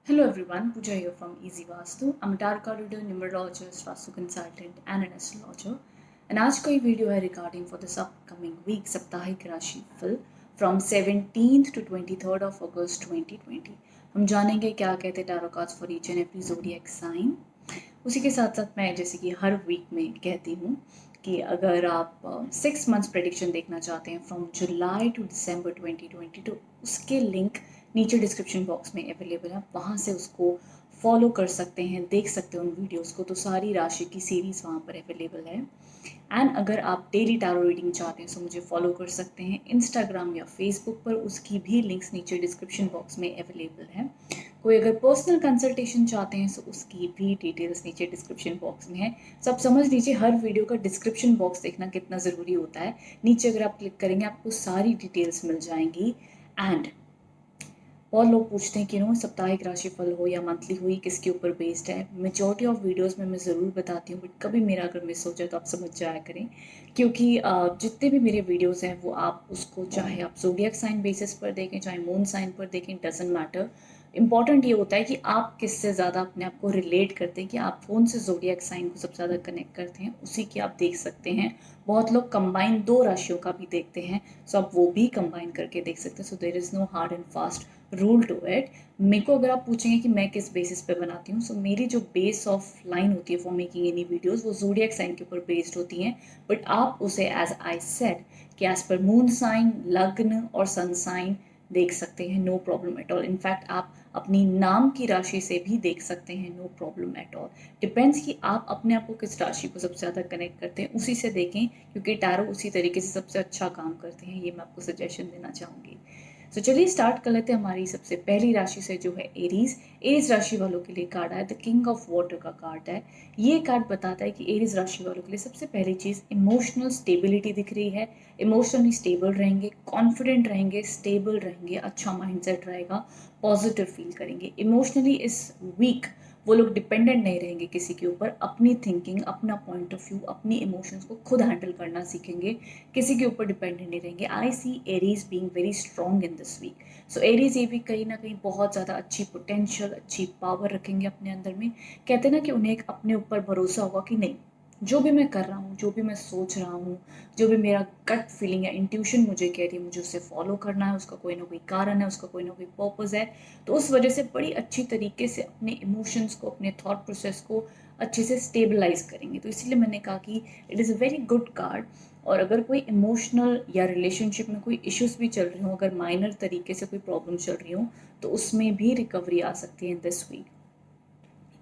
Hello everyone, Pooja here from Easy Vastu. I'm a tarot card reader, numerologist, Vastu consultant and an astrologer. And आज का ये video है regarding for this upcoming week साप्ताहिक राशिफल from 17th to 23rd of August 2020. हम जानेंगे क्या कहते हैं tarot cards for each and every zodiac sign. उसी के साथ साथ मैं जैसे कि हर वीक में कहती हूँ कि अगर आप 6 मंथ्स प्रेडिक्शन देखना चाहते हैं फ्रॉम जुलाई टू दिसंबर 2020 तो उसके लिंक नीचे डिस्क्रिप्शन बॉक्स में अवेलेबल है, वहाँ से उसको फॉलो कर सकते हैं, देख सकते हैं उन वीडियोस को। तो सारी राशि की सीरीज़ वहाँ पर अवेलेबल है। एंड अगर आप डेली टैरो रीडिंग चाहते हैं तो मुझे फॉलो कर सकते हैं इंस्टाग्राम या फेसबुक पर, उसकी भी लिंक्स नीचे डिस्क्रिप्शन बॉक्स में अवेलेबल है। कोई अगर पर्सनल कंसल्टेशन चाहते हैं तो उसकी भी डिटेल्स नीचे डिस्क्रिप्शन बॉक्स में है। तो आप समझ लीजिए हर वीडियो का डिस्क्रिप्शन बॉक्स देखना कितना ज़रूरी होता है। नीचे अगर आप क्लिक करेंगे आपको सारी डिटेल्स मिल जाएंगी। एंड और लोग पूछते हैं कि नो साप्ताहिक राशिफल हो या मंथली हो, ये किसके ऊपर बेस्ड है। मेजॉरिटी ऑफ वीडियोस में मैं ज़रूर बताती हूँ, बट कभी मेरा अगर मिस हो जाए तो आप समझ जाया करें, क्योंकि जितने भी मेरे वीडियोस हैं वो आप उसको चाहे आप ज़ोडिएक साइन बेसिस पर देखें चाहे मून साइन पर देखें, डजेंट मैटर। इंपॉर्टेंट ये होता है कि आप किससे ज़्यादा अपने आप को रिलेट करते हैं, कि आप कौन से ज़ोडिएक साइन को सबसे ज़्यादा कनेक्ट करते हैं, उसी की आप देख सकते हैं। बहुत लोग कंबाइन दो राशियों का भी देखते हैं, सो आप वो भी कंबाइन करके देख सकते हैं। So there is no hard and fast rule to it. मेरे को अगर आप पूछेंगे कि मैं किस बेसिस पे बनाती हूँ, सो मेरी जो बेस ऑफ लाइन होती है फॉर मेकिंग एनी वीडियोस वो ज़ोडिएक साइन के ऊपर बेस्ड होती हैं। बट आप उसे एज आई सेड कि एज पर मून साइन, लग्न और सन साइन देख सकते हैं, no problem at all. In fact आप अपनी नाम की राशि से भी देख सकते हैं, no problem at all. Depends कि आप अपने आप को किस राशि को सबसे ज़्यादा कनेक्ट करते हैं, उसी से देखें, क्योंकि टैरो उसी तरीके से सबसे अच्छा काम करते हैं। ये मैं आपको सजेशन देना चाहूँगी। तो चलिए स्टार्ट कर लेते हैं हमारी सबसे पहली राशि से, जो है एरीज। एरीज राशि वालों के लिए कार्ड है द किंग ऑफ वाटर का कार्ड है। ये कार्ड बताता है कि एरीज राशि वालों के लिए सबसे पहली चीज़ इमोशनल स्टेबिलिटी दिख रही है। इमोशनली स्टेबल रहेंगे, कॉन्फिडेंट रहेंगे, स्टेबल रहेंगे, अच्छा माइंडसेट रहेगा, पॉजिटिव फील करेंगे। इमोशनली इस वीक वो लोग डिपेंडेंट नहीं रहेंगे किसी के ऊपर, अपनी थिंकिंग, अपना पॉइंट ऑफ व्यू, अपनी इमोशंस को खुद हैंडल करना सीखेंगे, किसी के ऊपर डिपेंडेंट नहीं रहेंगे। I see Aries being very strong in this week. So Aries ये वीक कहीं ना कहीं बहुत ज़्यादा अच्छी पोटेंशियल, अच्छी पावर रखेंगे अपने अंदर में। कहते हैं ना कि उन्हें एक अपने ऊपर भरोसा होगा कि नहीं, जो भी मैं कर रहा हूँ, जो भी मैं सोच रहा हूँ, जो भी मेरा गट फीलिंग या इंट्यूशन मुझे कह रही है, मुझे उसे फॉलो करना है, उसका कोई ना कोई कारण है, उसका कोई ना कोई पर्पज़ है। तो उस वजह से बड़ी अच्छी तरीके से अपने इमोशंस को, अपने थॉट प्रोसेस को अच्छे से स्टेबलाइज करेंगे। तो इसीलिए मैंने कहा कि it is a very good card. और अगर कोई इमोशनल या रिलेशनशिप में कोई इश्यूज भी चल रही हो, अगर माइनर तरीके से कोई प्रॉब्लम चल रही हो, तो उसमें भी रिकवरी आ सकती है इन दिस वीक।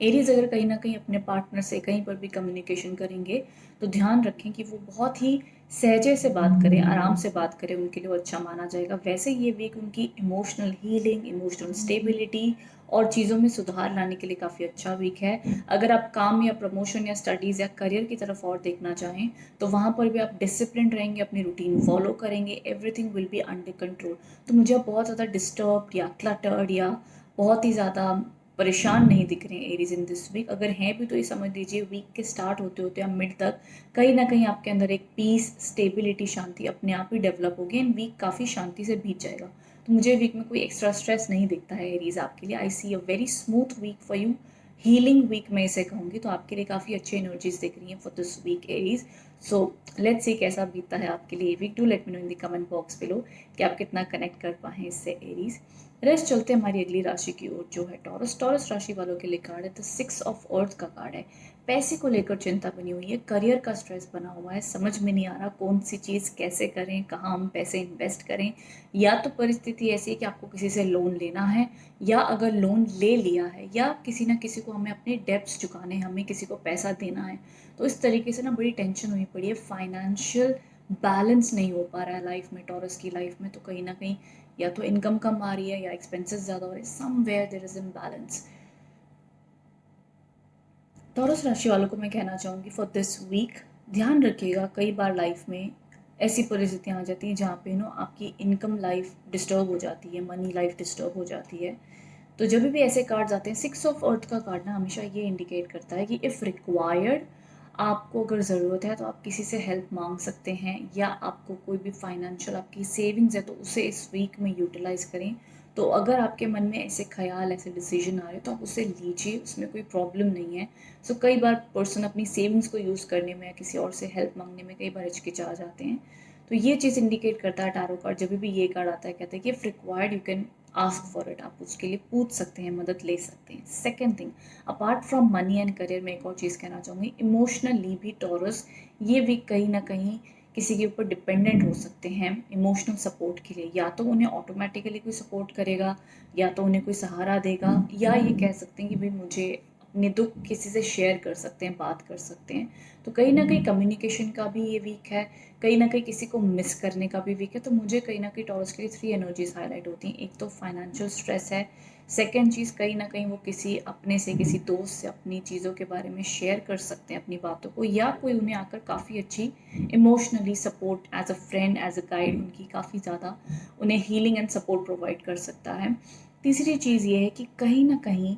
एरीज अगर कहीं ना कहीं अपने पार्टनर से कहीं पर भी कम्युनिकेशन करेंगे तो ध्यान रखें कि वो बहुत ही सहजे से बात करें, आराम से बात करें, उनके लिए वो अच्छा माना जाएगा। वैसे ये वीक उनकी इमोशनल हीलिंग, इमोशनल स्टेबिलिटी और चीज़ों में सुधार लाने के लिए काफ़ी अच्छा वीक है। अगर आप काम या प्रमोशन या स्टडीज़ या करियर की तरफ और देखना चाहें तो वहाँ पर भी आप डिसिप्लिन रहेंगे, अपनी रूटीन फॉलो करेंगे, everything will be under control. तो मुझे अब बहुत ज़्यादा डिस्टर्ब या क्लटर्ड या बहुत ही ज़्यादा परेशान नहीं दिख रहे हैं एरीज इन दिस वीक। अगर हैं भी तो ये समझ लीजिए वीक के स्टार्ट होते होते या मिड तक कहीं ना कहीं आपके अंदर एक पीस, स्टेबिलिटी, शांति अपने आप ही डेवलप होगी एंड वीक काफ़ी शांति से बीत जाएगा। तो मुझे वीक में कोई एक्स्ट्रा स्ट्रेस नहीं दिखता है एरीज आपके लिए। I see a very smooth week for you, healing week मैं इसे कहूँगी। तो आपके लिए काफ़ी अच्छी एनर्जीज दिख रही हैं for this week Aries. So let's see कैसा बीतता है आपके लिए week. Do let me know in the comment box below कि आप कितना कनेक्ट कर पाए इससे एरीज। रेस्ट चलते हैं हमारी अगली राशि की ओर, जो है टॉरस। टॉरस राशि वालों के लिए कार्ड है द 6 ऑफ अर्थ का कार्ड है। पैसे को लेकर चिंता बनी हुई है, करियर का स्ट्रेस बना हुआ है, समझ में नहीं आ रहा कौन सी चीज़ कैसे करें, कहाँ हम पैसे इन्वेस्ट करें। या तो परिस्थिति ऐसी है कि आपको किसी से लोन लेना है, या अगर लोन ले लिया है, या किसी ना किसी को हमें अपने डेब्ट्स चुकाने हैं, हमें किसी को पैसा देना है। तो इस तरीके से ना बड़ी टेंशन हुई पड़ी है, फाइनेंशियल बैलेंस नहीं हो पा रहा है लाइफ में, टॉरस की लाइफ में। तो कहीं ना कहीं या तो इनकम कम आ रही है या एक्सपेंसेस ज़्यादा हो रहे हैं, somewhere there is imbalance. Taurus राशि वालों को मैं कहना चाहूँगी फॉर दिस वीक ध्यान रखिएगा, कई बार लाइफ में ऐसी परिस्थितियाँ आ जाती हैं जहाँ पे आपकी इनकम लाइफ डिस्टर्ब हो जाती है, मनी लाइफ डिस्टर्ब हो जाती है। तो जब भी ऐसे कार्ड्स आते हैं, 6 ऑफ अर्थ का कार्ड ना हमेशा ये इंडिकेट करता है कि इफ़ रिक्वायर्ड, आपको अगर ज़रूरत है तो आप किसी से हेल्प मांग सकते हैं, या आपको कोई भी फाइनेंशियल आपकी सेविंग्स है तो उसे इस वीक में यूटिलाइज करें तो अगर आपके मन में ऐसे ख्याल, ऐसे डिसीजन आ रहे तो आप उसे लीजिए, उसमें कोई प्रॉब्लम नहीं है। सो कई बार पर्सन अपनी सेविंग्स को यूज़ करने में या किसी और से हेल्प मांगने में कई बार हिचकिचा जाते हैं। तो ये चीज़ इंडिकेट करता है टैरो कार्ड, जब भी ये कार्ड आता है कहते हैं कि if required you can ask for it, आप उसके लिए पूछ सकते हैं, मदद ले सकते हैं। Second thing, apart from money and career, में एक और चीज़ कहना चाहूँगी, इमोशनली भी टॉरस ये वीक कहीं ना कहीं किसी के ऊपर डिपेंडेंट हो सकते हैं इमोशनल सपोर्ट के लिए। या तो उन्हें ऑटोमेटिकली कोई सपोर्ट करेगा, या तो उन्हें कोई सहारा देगा, या ये कह सकते हैं कि भाई मुझे अपने दुख किसी से शेयर कर सकते हैं, बात कर सकते हैं। तो कहीं ना कहीं कम्युनिकेशन का भी ये वीक है, कहीं ना कहीं किसी को मिस करने का भी वीक है। तो मुझे कहीं ना कहीं टॉरस के लिए 3 एनर्जीज हाईलाइट होती हैं। एक तो फाइनेंशियल स्ट्रेस है, सेकेंड चीज़ कहीं ना कहीं वो किसी अपने से, किसी दोस्त से अपनी चीज़ों के बारे में शेयर कर सकते हैं अपनी बातों को, या कोई उन्हें आकर काफ़ी अच्छी emotionally support as a friend, as a guide, उनकी काफ़ी ज़्यादा उन्हें हीलिंग एंड सपोर्ट प्रोवाइड कर सकता है। तीसरी चीज़ ये है कि कहीं ना कहीं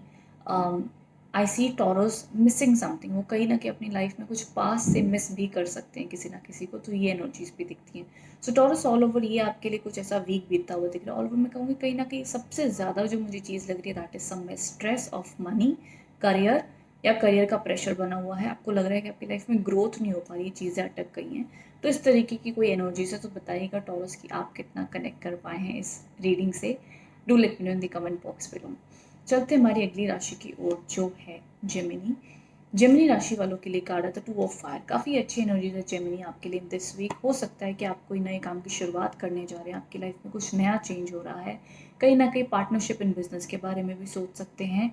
आई सी टॉरस मिसिंग समथिंग, वो कहीं ना कहीं अपनी लाइफ में कुछ पास से मिस भी कर सकते हैं किसी ना किसी को, तो ये एनर्जीज भी दिखती हैं। सो टॉरस ऑल ओवर ये आपके लिए कुछ ऐसा वीक बीतता हुआ दिख रहा है। ऑल ओवर मैं कहूँगी कहीं ना कहीं सबसे ज़्यादा जो मुझे चीज़ लग रही है that is some stress of money, career, या करियर का प्रेशर बना हुआ है। आपको लग रहा है कि आपकी लाइफ में ग्रोथ नहीं हो पा रही, चीज़ें अटक गई हैं। तो इस तरीके की कोई एनर्जी से तो बताइएगा टॉरस कि आप कितना कनेक्ट कर पाए हैं इस रीडिंग से। Do let me know in the comment box below. चलते हमारी अगली राशि की ओर जो है जेमिनी। जेमिनी राशि वालों के लिए कार्ड आता है 2 ऑफ फायर। काफ़ी अच्छी एनर्जीज है जेमिनी आपके लिए दिस वीक। हो सकता है कि आप कोई नए काम की शुरुआत करने जा रहे हैं, आपकी लाइफ में कुछ नया चेंज हो रहा है। कहीं ना कहीं पार्टनरशिप इन बिजनेस के बारे में भी सोच सकते हैं।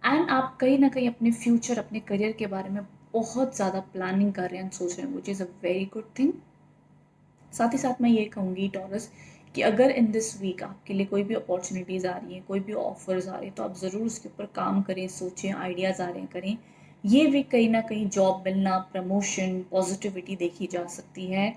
एंड आप कहीं ना कहीं अपने फ्यूचर, अपने करियर के बारे में बहुत ज़्यादा प्लानिंग कर रहे हैं, सोच रहे हैं, which is a very good thing. साथ ही साथ मैं ये कहूँगी टॉरस कि अगर इन दिस वीक आपके लिए कोई भी अपॉर्चुनिटीज़ आ रही हैं, कोई भी ऑफर्स आ रहे हैं, तो आप ज़रूर उसके ऊपर काम करें, सोचें, आइडियाज़ आ रहे हैं करें। ये वीक कहीं ना कहीं जॉब मिलना, प्रमोशन, पॉजिटिविटी देखी जा सकती है।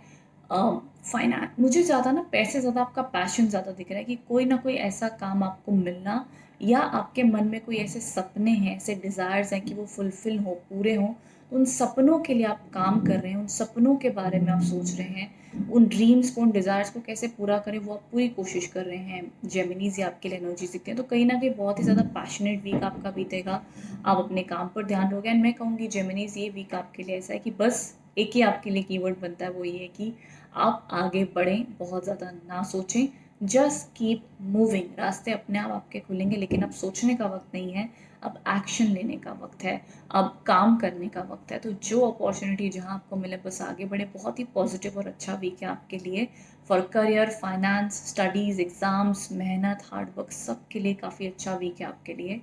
फाइनेंस, मुझे ज़्यादा ना पैसे ज़्यादा आपका पैशन ज़्यादा दिख रहा है कि कोई ना कोई ऐसा काम आपको मिलना, या आपके मन में कोई ऐसे सपने हैं, ऐसे डिज़ायर्स हैं कि वो फुलफिल हो, पूरे हों। तो उन सपनों के लिए आप काम कर रहे हैं, उन सपनों के बारे में आप सोच रहे हैं, उन ड्रीम्स को, उन डिज़ायर्स को कैसे पूरा करें वो आप पूरी कोशिश कर रहे हैं। जेमिनीज ये आपके लिए एनर्जी दिखते हैं। तो कहीं ना कहीं बहुत ही ज़्यादा पैशनेट वीक आपका बीतेगा, आप अपने काम पर ध्यान दोगे। एंड मैं कहूँगी जेमिनीज ये वीक आपके लिए ऐसा है कि बस एक ही आपके लिए कीवर्ड बनता है, वो ये है कि आप आगे बढ़ें, बहुत ज़्यादा ना सोचें, जस्ट कीप मूविंग। रास्ते अपने आप आपके खुलेंगे, लेकिन अब सोचने का वक्त नहीं है, अब एक्शन लेने का वक्त है, अब काम करने का वक्त है। तो जो अपॉर्चुनिटी जहाँ आपको मिले बस आगे बढ़े। बहुत ही पॉजिटिव और अच्छा वीक है आपके लिए for career, finance, studies, exams, मेहनत, हार्डवर्क, सब के लिए काफ़ी अच्छा वीक है आपके लिए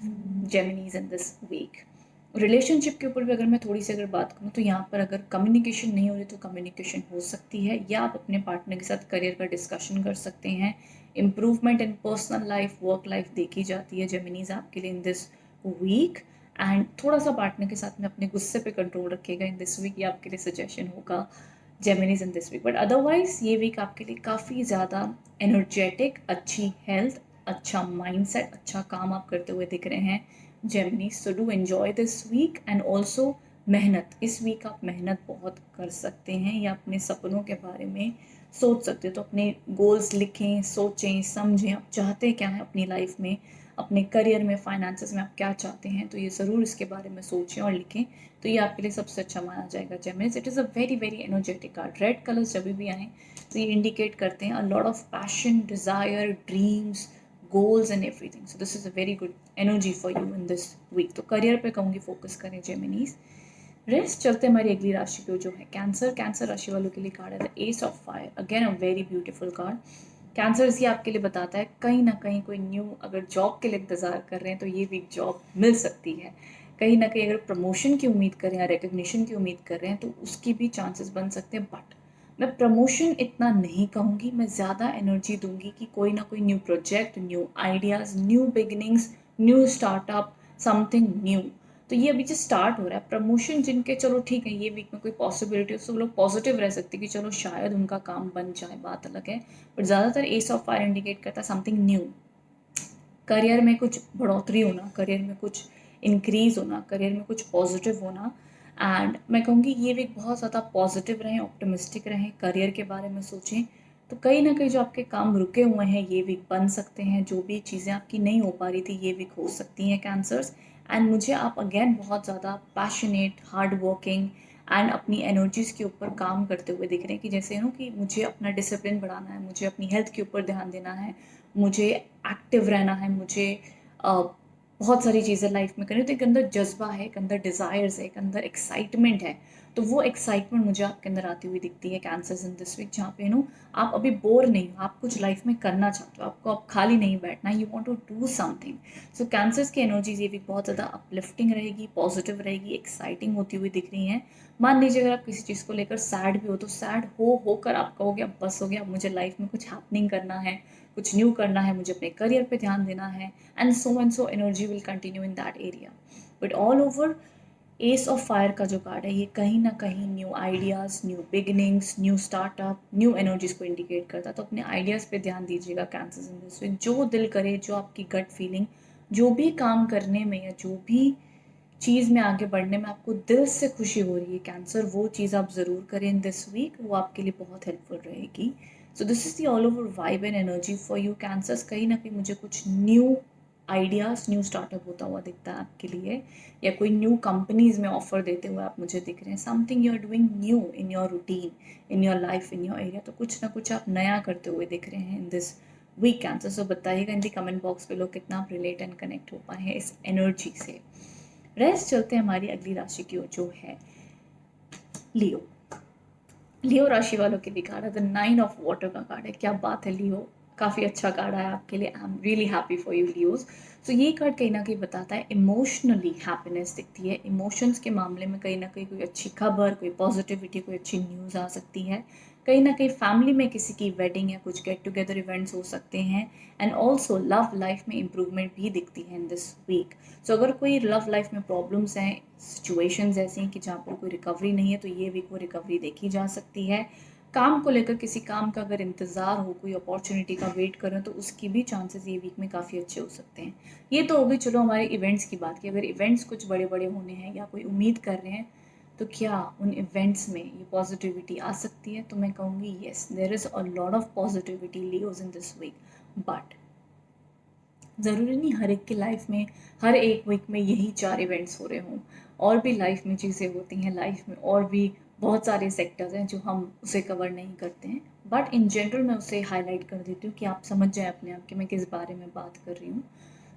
जेमिनीज इन दिस वीक। रिलेशनशिप के ऊपर भी अगर मैं थोड़ी सी अगर बात करूँ तो यहाँ पर अगर कम्युनिकेशन नहीं हो रही तो कम्युनिकेशन हो सकती है, या आप अपने पार्टनर के साथ करियर का डिस्कशन कर सकते हैं। Improvement in personal life, work life देखी जाती है जेमिनीज आपके लिए इन दिस वीक। एंड थोड़ा सा पार्टनर के साथ में अपने गुस्से पे कंट्रोल रखिएगा इन दिस वीक, ये आपके लिए सजेशन होगा Geminis in this week. But otherwise ये वीक आपके लिए काफ़ी ज़्यादा एनर्जेटिक, अच्छी हेल्थ, अच्छा माइंडसेट, अच्छा काम आप करते हुए दिख रहे हैं Gemini. So do enjoy this week. And also मेहनत, इस वीक आप मेहनत बहुत कर सकते हैं, या अपने सपनों के बारे में सोच सकते हो। तो अपने गोल्स लिखें, सोचें, समझें, आप चाहते क्या हैं अपनी लाइफ में, अपने करियर में, फाइनेंसेस में आप क्या चाहते हैं, तो ये ज़रूर इसके बारे में सोचें और लिखें। तो ये आपके लिए सबसे अच्छा माना जाएगा Geminis. It is a very very energetic card. Red colours जब भी आएँ तो ये इंडिकेट करते हैं a lot of passion, desire, dreams, goals and everything. So this is a very good energy for you in this week. तो career पे कहूँगी फोकस करें जेमिनीज। रेस्ट चलते हमारी अगली राशि पे जो है कैंसर। कैंसर राशि वालों के लिए कार्ड है the S of fire. Again a very beautiful card. Cancer ये आपके लिए बताता है कहीं ना कहीं कोई न्यू अगर जॉब के लिए इंतजार कर रहे हैं तो ये वीक जॉब मिल सकती है। कहीं ना कहीं अगर प्रमोशन की उम्मीद कर रहे हैं, रिकग्निशन की उम्मीद कर रहे हैं, तो उसकी भी चांसेस बन सकते हैं। बट मैं प्रमोशन इतना नहीं कहूँगी, मैं ज़्यादा एनर्जी दूंगी कि कोई ना कोई new project, new ideas, new beginnings, new startup, something new. तो ये अभी जो स्टार्ट हो रहा है प्रमोशन, जिनके चलो ठीक है ये वीक में कोई पॉसिबिलिटी हो, सब लोग पॉजिटिव रह सकते हैं कि चलो शायद उनका काम बन जाए, बात अलग है। बट ज़्यादातर एस ऑफ फायर इंडिकेट करता है समथिंग न्यू, करियर में कुछ बढ़ोतरी होना, करियर में कुछ इंक्रीज होना, करियर में कुछ पॉजिटिव होना। एंड मैं कहूँगी ये वीक बहुत ज़्यादा पॉजिटिव रहें, ऑप्टिमिस्टिक रहें, करियर के बारे में सोचें, तो कहीं ना कहीं जो आपके काम रुके हुए हैं ये वीक बन सकते हैं, जो भी चीज़ें आपकी नहीं हो पा रही थी ये वीक हो सकती हैं कैंसर्स। एंड मुझे आप अगेन बहुत ज़्यादा पैशनेट, हार्ड वर्किंग एंड अपनी एनर्जीज़ के ऊपर काम करते हुए दिख रहे हैं, कि जैसे कि मुझे अपना डिसिप्लिन बढ़ाना है, मुझे अपनी हेल्थ के ऊपर ध्यान देना है, मुझे एक्टिव रहना है, मुझे बहुत सारी चीज़ें लाइफ में करनी। तो एक अंदर जज्बा है, एक अंदर डिज़ायर्स है, एक अंदर एक्साइटमेंट है। तो वो एक्साइटमेंट मुझे आपके अंदर आती हुई दिखती है कैंसर्स इन दिस वीक, जहाँ पे आप अभी बोर नहीं हो, आप कुछ लाइफ में करना चाहते हो, आपको अब खाली नहीं बैठना, you want to do something. So cancers की एनर्जीज ये वीक बहुत ज़्यादा अपलिफ्टिंग रहेगी, पॉजिटिव रहेगी, एक्साइटिंग होती हुई दिख रही हैं। मान लीजिए अगर आप किसी चीज़ को लेकर सैड भी हो, तो सैड होकर आप कहोगे अब बस हो गया, अब मुझे लाइफ में कुछ हैपनिंग करना है, कुछ न्यू करना है, मुझे अपने करियर पे ध्यान देना है, and so energy will continue in that area. But all over S of fire का जो कार्ड है ये कहीं ना कहीं new ideas, new beginnings, new startup, new energies को इंडिकेट करता है। तो अपने आइडियाज़ पे ध्यान दीजिएगा कैंसर्स इन दिस वीक। जो दिल करे, जो आपकी गट फीलिंग, जो भी काम करने में या जो भी चीज़ में आगे बढ़ने में आपको दिल से खुशी हो रही है कैंसर, वो चीज़ आप ज़रूर करें इन दिस वीक, वो आपके लिए बहुत हेल्पफुल रहेगी। सो this is the all over vibe and energy for you cancers. कहीं ना कहीं मुझे कुछ न्यू आइडियाज़, न्यू स्टार्टअप होता हुआ दिखता है आपके लिए, या कोई न्यू कंपनीज में ऑफर देते हुए आप मुझे दिख रहे हैं। Something you are doing new in your routine, in your life, in your area. तो कुछ ना कुछ आप नया करते हुए दिख रहे हैं इन दिस वीक कैंसर। सो बताइएगा इन दी कमेंट बॉक्स में लोग कितना आप रिलेट एंड कनेक्ट हो पाए हैं इस एनर्जी से। रेस्ट चलते हैं हमारी अगली राशि की ओर, जो है लियो। लियो राशि वालों के लिए कार्ड है द 9 ऑफ वाटर का कार्ड है। क्या बात है लियो, काफ़ी अच्छा कार्ड आया आपके लिए। I am really happy for you Leos. So ये कार्ड कहीं ना कहीं बताता है इमोशनली हैप्पीनेस दिखती है। इमोशंस के मामले में कहीं ना कहीं कोई अच्छी खबर, कोई पॉजिटिविटी, कोई अच्छी न्यूज़ आ सकती है। कहीं ना कहीं फैमिली में किसी की वेडिंग या कुछ गेट टुगेदर इवेंट्स हो सकते हैं। एंड ऑल्सो लव लाइफ में इम्प्रूवमेंट भी दिखती है इन दिस वीक। सो अगर कोई लव लाइफ में प्रॉब्लम्स हैं, सिचुएशंस ऐसी हैं कि जहाँ पर कोई रिकवरी नहीं है, तो ये वीक वो रिकवरी देखी जा सकती है। काम को लेकर किसी काम का अगर इंतज़ार हो, कोई अपॉर्चुनिटी का वेट करें, तो उसकी भी चांसेस ये वीक में काफ़ी अच्छे हो सकते हैं। ये तो होगी चलो हमारे इवेंट्स की बात की। अगर इवेंट्स कुछ बड़े बड़े होने हैं या कोई उम्मीद कर रहे हैं, तो क्या उन इवेंट्स में ये पॉजिटिविटी आ सकती है? तो मैं कहूँगी yes, there is a lot of positivity Leos in this week. But ज़रूरी नहीं हर एक की लाइफ में हर एक वीक में यही 4 इवेंट्स हो रहे हों। और भी लाइफ में चीज़ें होती हैं, लाइफ में और भी बहुत सारे सेक्टर्स हैं जो हम उसे कवर नहीं करते हैं। बट इन जनरल मैं उसे हाईलाइट कर देती हूँ कि आप समझ जाएँ अपने आप कि मैं किस बारे में बात कर रही हूँ।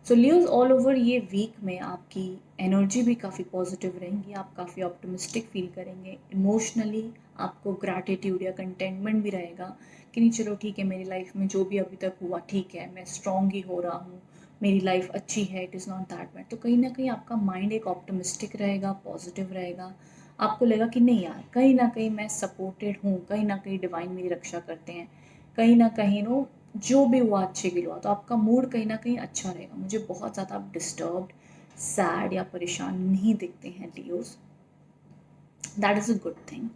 सो लियोज ऑल ओवर ये वीक में आपकी एनर्जी भी काफ़ी पॉजिटिव रहेंगी, आप काफ़ी ऑप्टिमिस्टिक फील करेंगे। इमोशनली आपको ग्रैटिट्यूड या कंटेंटमेंट भी रहेगा कि नहीं चलो ठीक है, मेरी लाइफ में जो भी अभी तक हुआ ठीक है, मैं स्ट्रॉन्ग ही हो रहा हूँ, मेरी लाइफ अच्छी है, it is not that bad. तो कहीं ना कहीं आपका माइंड एक ऑप्टिमिस्टिक रहेगा, पॉजिटिव रहेगा। आपको लगेगा कि नहीं यार, कहीं ना कहीं मैं सपोर्टेड हूँ, कहीं ना कहीं डिवाइन मेरी रक्षा करते हैं, कहीं ना कहीं जो भी हुआ अच्छे के लिए हुआ। तो आपका मूड कहीं ना कहीं अच्छा रहेगा। मुझे बहुत ज़्यादा आप डिस्टर्ब्ड, सैड या परेशान नहीं दिखते हैं Leos. That is a good thing.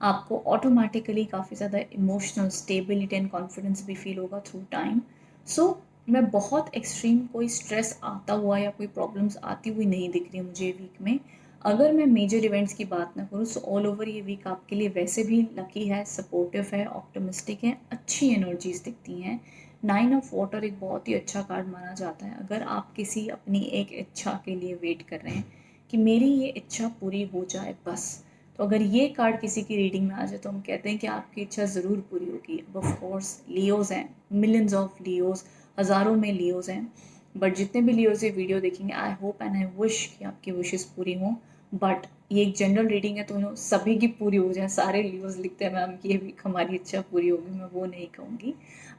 आपको ऑटोमेटिकली काफ़ी ज़्यादा इमोशनल स्टेबिलिटी एंड कॉन्फिडेंस भी फील होगा थ्रू टाइम। सो मैं बहुत एक्सट्रीम कोई स्ट्रेस आता हुआ या कोई प्रॉब्लम्स आती हुई नहीं दिख रही मुझे वीक में। अगर मैं मेजर इवेंट्स की बात ना करूँ, सो ऑल ओवर ये वीक आपके लिए वैसे भी लकी है, सपोर्टिव है, ऑप्टिमिस्टिक है, अच्छी एनर्जीज दिखती हैं। 9 ऑफ वाटर एक बहुत ही अच्छा कार्ड माना जाता है। अगर आप किसी अपनी एक इच्छा के लिए वेट कर रहे हैं कि मेरी ये इच्छा पूरी हो जाए बस, तो अगर ये कार्ड किसी की रीडिंग में आ जाए तो हम कहते हैं कि आपकी इच्छा ज़रूर पूरी होगी। अब ऑफ कोर्स लियोज हैं, मिलियंस ऑफ लियोज, हज़ारों में लियोज हैं। बट जितने भी लियोज ये वीडियो देखेंगे, I hope and I wish कि आपकी विशेस पूरी हों। बट ये एक जनरल रीडिंग है, तो सभी की पूरी हो जाए। सारे लियोज लिखते हैं मैम कि ये भी हमारी इच्छा पूरी होगी, मैं वो नहीं कहूँगी।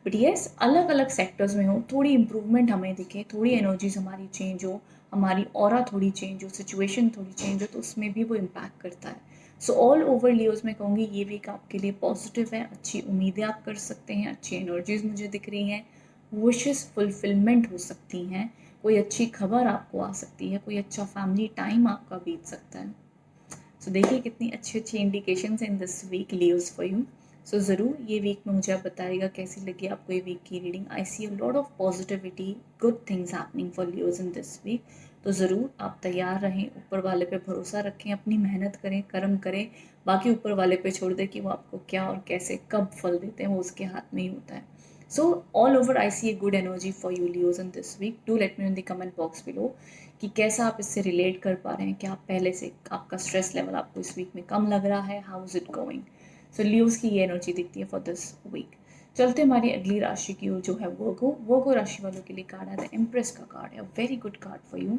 बट येस, अलग अलग सेक्टर्स में हो, थोड़ी इंप्रूवमेंट हमें दिखे, थोड़ी एनर्जीज हमारी चेंज हो, हमारी ऑरा थोड़ी चेंज हो, सिचुएशन थोड़ी चेंज हो, तो उसमें भी वो इम्पैक्ट करता है। सो ऑल ओवर लियोज में कहूँगी ये वीक आपके लिए पॉजिटिव है, अच्छी उम्मीदें आप कर सकते हैं, अच्छी एनर्जीज मुझे दिख रही हैं, विशेस फुलफिलमेंट हो सकती हैं, कोई अच्छी खबर आपको आ सकती है, कोई अच्छा फैमिली टाइम आपका बीत सकता है। सो देखिए कितनी अच्छी अच्छी indications in this week Leos for you. So ज़रूर ये वीक में मुझे आप बताइएगा कैसी लगी आपको ये वीक की reading. I see a lot of positivity, good things happening for Leos in this week. तो ज़रूर आप तैयार रहें, ऊपर वाले पे भरोसा रखें, अपनी मेहनत करें, कर्म करें, बाकी ऊपर वाले पे छोड़ दें कि वो आपको क्या और कैसे कब फल देते हैं, वो उसके हाथ में ही होता है। So all over I see a good energy for you Leos in this week. Do let me know in the comment box below कि कैसा आप इससे रिलेट कर पा रहे हैं, क्या आप पहले से आपका स्ट्रेस लेवल आपको इस वीक में कम लग रहा है, how is it going. So Leos की ये एनर्जी दिखती है फॉर दिस वीक। चलते हमारी अगली राशि की जो है वर्गो राशि वालों के लिए कार्ड है द एम्प्रेस का कार्ड है, very good card for you.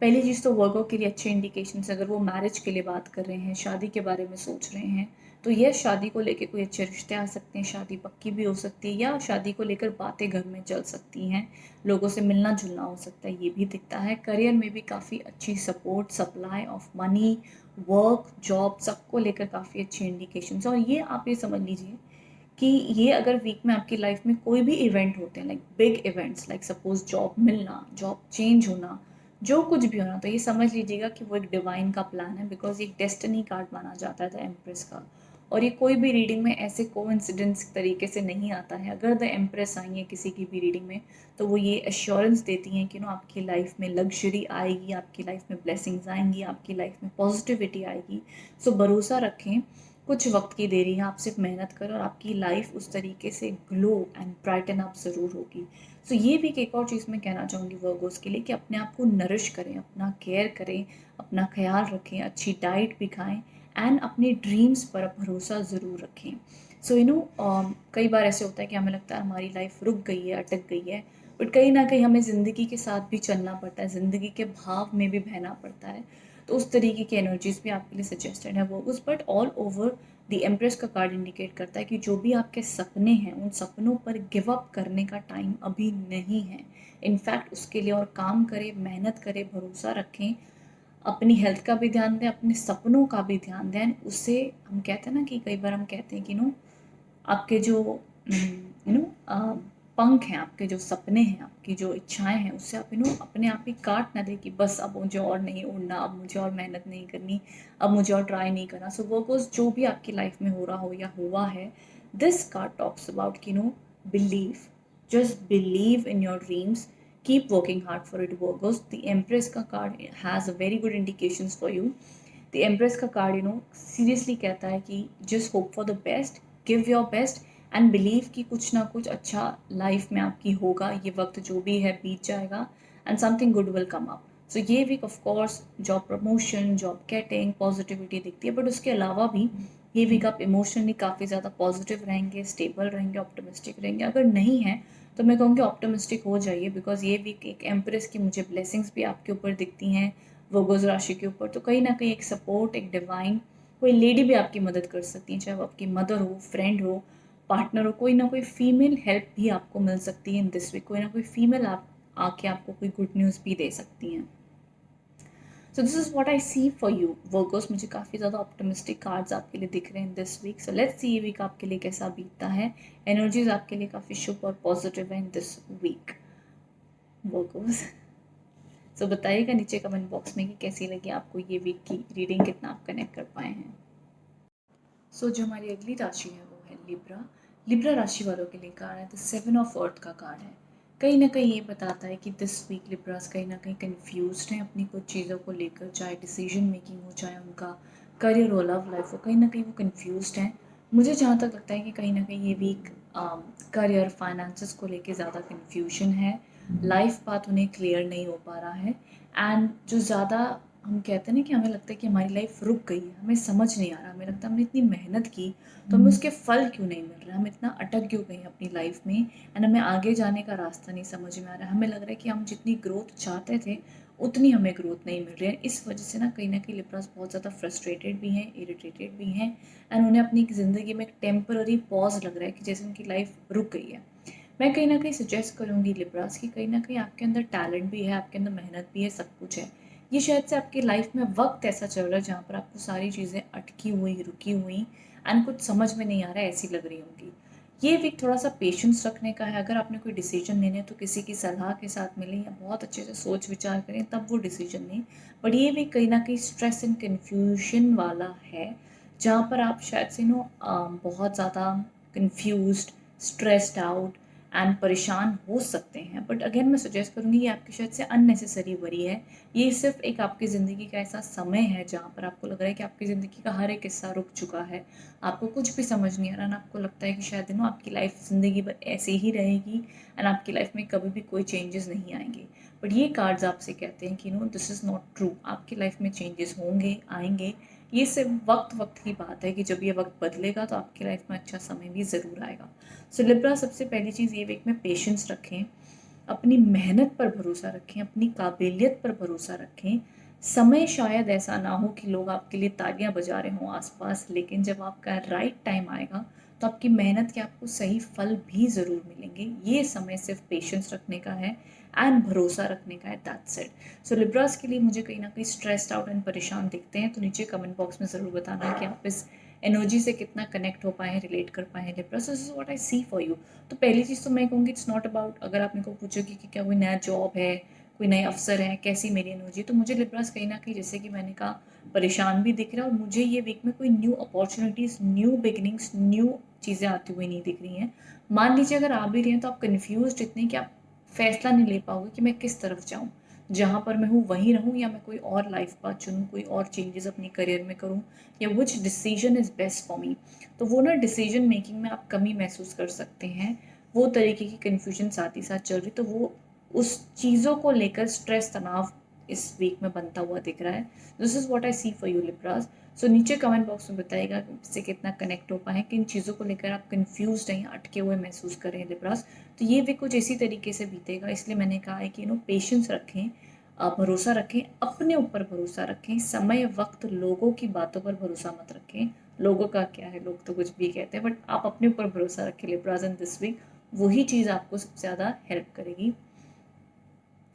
पहली चीज़ तो वर्गो के लिए अच्छे इंडिकेशंस, अगर वो मैरिज के लिए बात कर रहे हैं, शादी के बारे में सोच रहे हैं, तो यह शादी को लेकर कोई अच्छे रिश्ते आ सकते हैं, शादी पक्की भी हो सकती है या शादी को लेकर बातें घर में चल सकती हैं, लोगों से मिलना जुलना हो सकता है, ये भी दिखता है। करियर में भी काफ़ी अच्छी support, supply of money, work, job, सबको लेकर काफ़ी अच्छे इंडिकेशंस। और ये आप ये समझ लीजिए कि ये अगर वीक में आपकी लाइफ में कोई भी इवेंट होते हैं, like big events, like suppose job मिलना, जॉब चेंज होना, जो कुछ भी होना, तो ये समझ लीजिएगा कि वो एक डिवाइन का प्लान है, बिकॉज एक डेस्टिनी कार्ड माना जाता है द एम्प्रेस का। और ये कोई भी रीडिंग में ऐसे कोइंसिडेंस तरीके से नहीं आता है। अगर द एम्प्रेस आई है किसी की भी रीडिंग में, तो वो ये एश्योरेंस देती हैं कि आपकी लाइफ में लग्जरी आएगी, आपकी लाइफ में ब्लेसिंग्स आएंगी, आपकी लाइफ में पॉजिटिविटी आएगी। सो भरोसा रखें, कुछ वक्त की देरी है, आप सिर्फ मेहनत करें और आपकी लाइफ उस तरीके से ग्लो एंड ब्राइटन अप ज़रूर होगी। सो ये भी एक और चीज़ मैं कहना चाहूँगी वर्गोस के लिए कि अपने आप को नरिश करें, अपना केयर करें, अपना ख्याल रखें, अच्छी डाइट भी खाएं एंड अपने ड्रीम्स पर भरोसा ज़रूर रखें। सो कई बार ऐसे होता है कि हमें लगता है हमारी लाइफ रुक गई है, अटक गई है, बट कहीं ना कहीं हमें ज़िंदगी के साथ भी चलना पड़ता है, ज़िंदगी के भाव में भी बहना पड़ता है। तो उस तरीके की एनर्जीज भी आपके लिए सजेस्टेड है वो उस, but all over the empress का कार्ड इंडिकेट करता है कि जो भी आपके सपने हैं, उन सपनों पर गिव अप करने का टाइम अभी नहीं है। इनफैक्ट उसके लिए और काम करें, मेहनत करें, भरोसा रखें, अपनी हेल्थ का भी ध्यान दें, अपने सपनों का भी ध्यान दें। उससे हम कहते हैं ना कि कई बार हम कहते हैं कि आपके जो पंख हैं, आपके जो सपने हैं, आपकी जो इच्छाएं हैं, उससे आप अपने आप ही काट ना दे कि बस अब मुझे और नहीं उड़ना, अब मुझे और मेहनत नहीं करनी, अब मुझे और ट्राई नहीं करना। सो वर्कर्स जो भी आपकी लाइफ में हो रहा हो या हुआ है, दिस कार्ड टॉक्स अबाउट कि believe, just believe in your dreams, keep working hard for it workers. The empress का card has a very good indications for you. The empress का कार्ड सीरियसली कहता है कि just hope for the best, give your best and believe कि कुछ ना कुछ अच्छा लाइफ में आपकी होगा। ये वक्त जो भी है बीत जाएगा and something good will come up. So ये week of course job promotion, job getting, positivity दिखती है, बट उसके अलावा भी ये वीक आप इमोशनली काफ़ी ज़्यादा पॉजिटिव रहेंगे, स्टेबल रहेंगे, ऑप्टिमिस्टिक रहेंगे। अगर नहीं है तो मैं कहूँगी ऑप्टिमिस्टिक हो जाइए, बिकॉज ये वीक एक एम्प्रेस की मुझे ब्लेसिंग्स भी आपके ऊपर दिखती हैं, वर्गोज़ राशि के ऊपर। तो कहीं ना कहीं एक सपोर्ट, एक डिवाइन कोई लेडी भी आपकी मदद कर सकती है, चाहे वो आपकी मदर हो, फ्रेंड हो, पार्टनर हो, कोई ना कोई फीमेल हेल्प भी आपको मिल सकती है इन दिस वीक। कोई ना कोई फीमेल आप आके आपको कोई गुड न्यूज़ भी दे सकती हैं। So this is what I see for you workers. मुझे काफ़ी ज़्यादा ऑप्टिमिस्टिक कार्ड्स आपके लिए दिख रहे हैं this week. So let's see ये वीक आपके लिए कैसा बीतता है। एनर्जीज आपके लिए काफ़ी शुभ और पॉजिटिव है इन दिस वीक वर्कर्स। सो बताइएगा नीचे कमेंट बॉक्स में कि कैसी लगी आपको ये वीक की रीडिंग, कितना आप कनेक्ट कर पाए हैं। सो जो हमारी अगली राशि है वो है लिब्रा। लिब्रा राशि वालों के लिए कार्ड है द 7 ऑफ अर्थ का कार्ड है। कहीं ना कहीं ये बताता है कि दिस वीक लिब्रास कहीं ना कहीं कंफ्यूज्ड हैं अपनी कुछ चीज़ों को लेकर, चाहे डिसीजन मेकिंग हो, चाहे उनका करियर हो, लव लाइफ हो, कहीं ना कहीं वो कंफ्यूज्ड हैं। मुझे जहाँ तक लगता है कि कहीं ना कहीं ये वीक करियर, फाइनेंसेस को लेकर ज़्यादा कन्फ्यूजन है, लाइफ पाथ उन्हें क्लियर नहीं हो पा रहा है। एंड जो ज़्यादा हम कहते हैं ना कि हमें लगता है कि हमारी लाइफ रुक गई है, हमें समझ नहीं आ रहा, हमें लगता है हमने इतनी मेहनत की तो हमें उसके फल क्यों नहीं मिल रहा, हम इतना अटक क्यों गए अपनी लाइफ में एंड हमें आगे जाने का रास्ता नहीं समझ में आ रहा है। हमें लग रहा है कि हम जितनी ग्रोथ चाहते थे उतनी हमें ग्रोथ नहीं मिल रही है। इस वजह से ना कहीं लिब्रास बहुत ज़्यादा फ्रस्ट्रेटेड भी हैं, इरिटेटेड भी हैं एंड उन्हें अपनी ज़िंदगी में एक टेम्पररी पॉज लग रहा है कि जैसे उनकी लाइफ रुक गई है। मैं कहीं ना कहीं सजेस्ट करूँगी लिब्रास कि कहीं ना कहीं आपके अंदर टैलेंट भी है, आपके अंदर मेहनत भी है, सब कुछ है। ये शायद से आपकी लाइफ में वक्त ऐसा चल रहा है जहाँ पर आपको सारी चीज़ें अटकी हुई, रुकी हुई एंड कुछ समझ में नहीं आ रहा है, ऐसी लग रही होंगी। ये वीक थोड़ा सा पेशेंस रखने का है। अगर आपने कोई डिसीजन लेने तो किसी की सलाह के साथ मिलें या बहुत अच्छे से सोच विचार करें तब वो डिसीजन लें। बट ये वीक कहीं ना कहीं स्ट्रेस एंड कन्फ्यूजन वाला है, जहाँ पर आप शायद से बहुत ज़्यादा कंफ्यूज्ड, स्ट्रेस्ड आउट एंड परेशान हो सकते हैं। बट अगेन मैं सजेस्ट करूँगी ये आपकी शायद से अननेसेसरी वरी है। ये सिर्फ एक आपकी ज़िंदगी का ऐसा समय है जहाँ पर आपको लग रहा है कि आपकी ज़िंदगी का हर एक हिस्सा रुक चुका है, आपको कुछ भी समझ नहीं आ रहा, ना आपको लगता है कि शायद आपकी लाइफ ज़िंदगी भर ऐसे ही रहेगी एंड आपकी लाइफ में कभी भी कोई चेंजेस नहीं आएंगे। बट ये कार्ड्स आपसे कहते हैं कि दिस इज़ नॉट ट्रू, आपकी लाइफ में चेंजेस होंगे, आएंगे। ये सिर्फ वक्त की बात है कि जब ये वक्त बदलेगा तो आपकी लाइफ में अच्छा समय भी ज़रूर आएगा। सो लिब्रा, सबसे पहली चीज़ ये वीक में पेशेंस रखें, अपनी मेहनत पर भरोसा रखें, अपनी काबिलियत पर भरोसा रखें। समय शायद ऐसा ना हो कि लोग आपके लिए तालियां बजा रहे हों आसपास, लेकिन जब आपका राइट टाइम आएगा तो आपकी मेहनत के आपको सही फल भी ज़रूर मिलेंगे। ये समय सिर्फ पेशेंस रखने का है एंड भरोसा रखने का है, दैट्स इट। सो लिब्रास के लिए मुझे कहीं ना कहीं स्ट्रेस्ड आउट एंड परेशान दिखते हैं, तो नीचे कमेंट बॉक्स में ज़रूर बताना कि आप इस एनर्जी से कितना कनेक्ट हो पाए हैं, रिलेट कर पाए हैं Libra. So this is what I see for you. तो पहली चीज़ तो मैं कहूँगी इट्स नॉट अबाउट, अगर आप मेरे को पूछोगे कि क्या कोई नया जॉब है, कोई नए अवसर है, कैसी मेरी एनर्जी, तो मुझे लिब्रास कहीं ना कहीं, जैसे कि मैंने कहा, परेशान भी दिख रहा है और मुझे ये वीक में कोई new opportunities, new beginnings, new चीज़ें आती हुई नहीं दिख रही हैं। मान लीजिए अगर आ भी रही हैं तो आप कन्फ्यूज इतने कि आप फैसला नहीं ले पाओगे कि मैं किस तरफ जाऊँ, जहाँ पर मैं हूँ वहीं रहूँ या मैं कोई और लाइफ पाथ चुनूँ, कोई और चेंजेस अपनी करियर में करूँ, या which decision is best for me. तो वो डिसीजन मेकिंग में आप कमी महसूस कर सकते हैं, वो तरीके की कन्फ्यूजन साथ ही साथ चल रही, तो वो उस चीज़ों को लेकर स्ट्रेस, तनाव इस वीक में बनता हुआ दिख रहा है। This is what I see for you Libras. So नीचे कमेंट बॉक्स में बताइएगा इससे कितना कनेक्ट हो पाए, किन चीज़ों को लेकर आप कंफ्यूज हैं, अटके हुए महसूस कर रहे हैं लिब्रास। तो ये भी कुछ इसी तरीके से बीतेगा, इसलिए मैंने कहा है कि पेशेंस रखें, भरोसा रखें, अपने ऊपर भरोसा रखें, समय वक्त लोगों की बातों पर भरोसा मत रखें। लोगों का क्या है, लोग तो कुछ भी कहते हैं, बट आप अपने ऊपर भरोसा रखें लिब्रास इन दिस वीक। वही चीज़ आपको सबसे ज़्यादा हेल्प करेगी।